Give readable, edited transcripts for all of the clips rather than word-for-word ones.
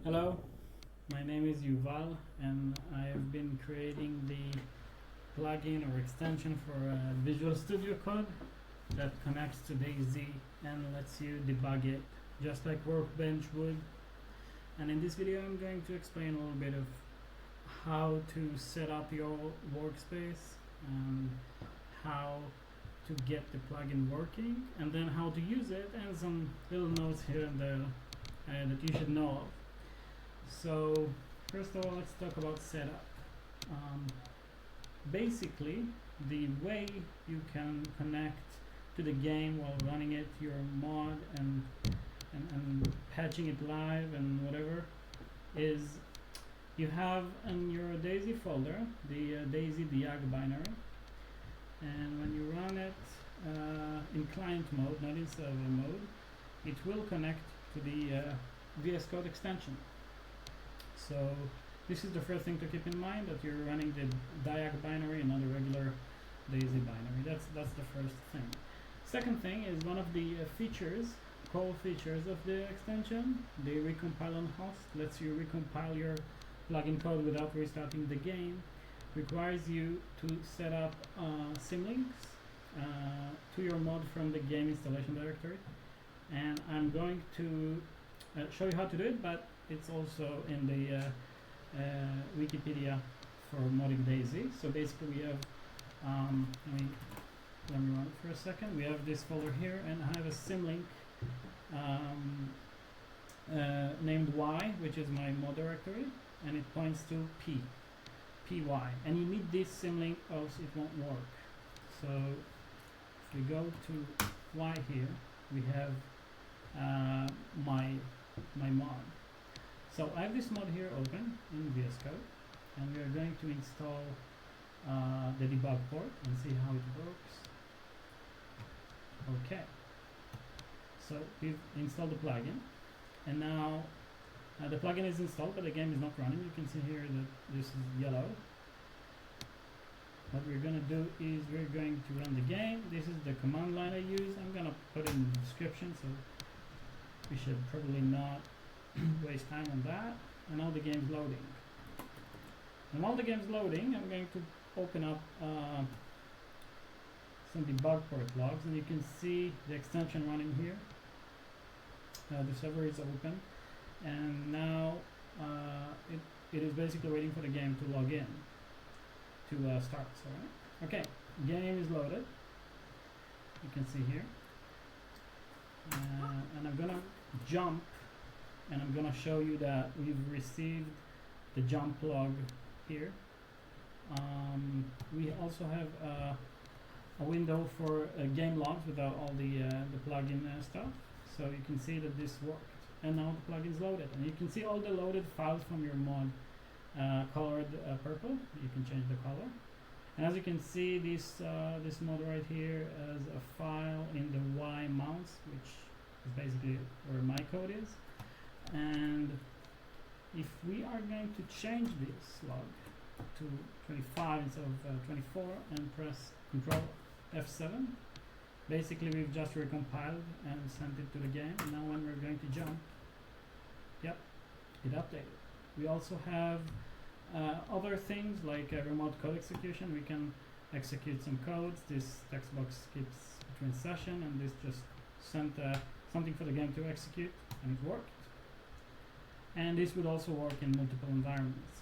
Hello, my name is Yuval and I've been creating the plugin or extension for Visual Studio Code that connects to DayZ and lets you debug it just like Workbench would. And in this video I'm going to explain a little bit of how to set up your workspace, how to get the plugin working, and then how to use it, and some little notes here and there that you should know of. So first of all, let's talk about setup. Basically, the way you can connect to the game while running it, your mod and patching it live and whatever, is you have in your DayZ folder the DayZ Debug binary, and when you run it in client mode, not in server mode, it will connect to the VSCode extension. So this is the first thing to keep in mind, that you're running the Debug binary and not a regular DayZ binary. That's the first thing. Second thing is one of the core features of the extension, the recompile on host. Lets you recompile your plugin code without restarting the game. Requires you to set up Symlinks to your mod from the game installation directory. And I'm going to show you how to do it, but it's also in the Wikipedia for modding DayZ. So basically we have, let me run it for a second. We have this folder here, and I have a Symlink named Y, which is my mod directory, and it points to py, and you need this Symlink or else it won't work. So if we go to Y here, we have my mod. So I have this mod here open in VSCode, and we are going to install the debug port and see how it works. Okay, so we've installed the plugin, and now the plugin is installed, but the game is not running. You can see here that this is yellow. What we're going to do is we're going to run the game. This is the command line I use. I'm going to put in the description, so we should probably not waste time on that. And now the game's loading. And while the game's loading, I'm going to open up some debug port logs, and you can see the extension running here. The server is open, and now it is basically waiting for the game to log in to start. Sorry. Okay, game is loaded. You can see here, and I'm gonna jump, and I'm gonna show you that we've received the jump log here. We also have a window for game logs without all the plugin stuff, so you can see that this worked, and now the plugin is loaded, and you can see all the loaded files from your mod colored purple. You can change the color, and as you can see, this mod right here has a file in the Y mounts, which is basically where my code is. And if we are going to change this log to 25 instead of 24 and press Control F7, basically we've just recompiled and sent it to the game. And now when we're going to jump, yep, it updated. We also have other things like remote code execution. We can execute some codes. This text box skips between session, and this just sent something for the game to execute, and it worked. And this would also work in multiple environments.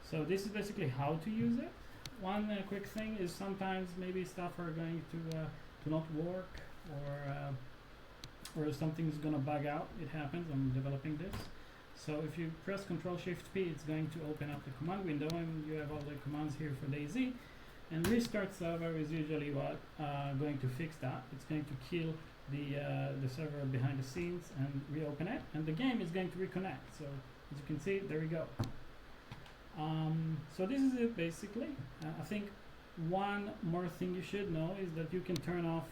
So this is basically how to use it. One quick thing is sometimes maybe stuff are going to not work, or something's gonna bug out. It happens. I'm developing this. So if you press Ctrl-Shift-P, it's going to open up the command window, and you have all the commands here for DayZ. And restart server is usually what going to fix that. It's going to kill the server behind the scenes and reopen it, and the game is going to reconnect. So as you can see, there we go. So this is it basically. I think one more thing you should know is that you can turn off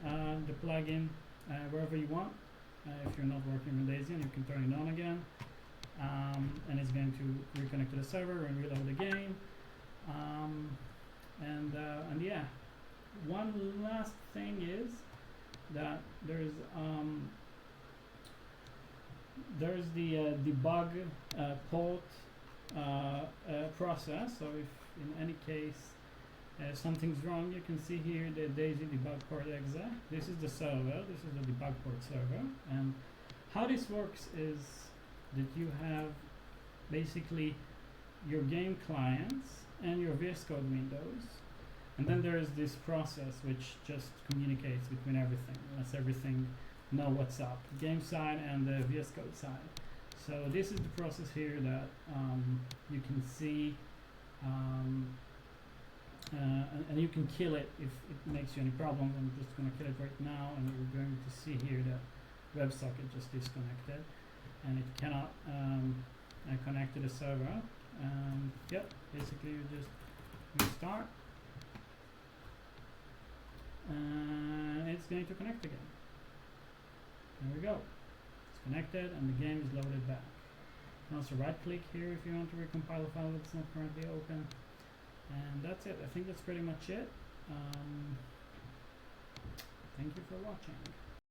the plugin wherever you want. If you're not working with DayZ, and you can turn it on again, and it's going to reconnect to the server and reload the game. And yeah, one last thing is that there's there's the debug port process. So if in any case something's wrong, you can see here the DayZ Debug Port exe. This is the server, this is the debug port server. And how this works is that you have basically your game clients and your VSCode windows, and then there is this process which just communicates between everything, lets everything know what's up, the game side and the VSCode side. So this is the process here that you can see, and you can kill it if it makes you any problems. I'm just going to kill it right now, and you're going to see here that WebSocket just disconnected, and it cannot connect to the server. Yep, basically you just restart, and it's going to connect again. There we go. It's connected, and the game is loaded back. You can also right-click here if you want to recompile a file that's not currently open. And that's it. I think that's pretty much it. Thank you for watching.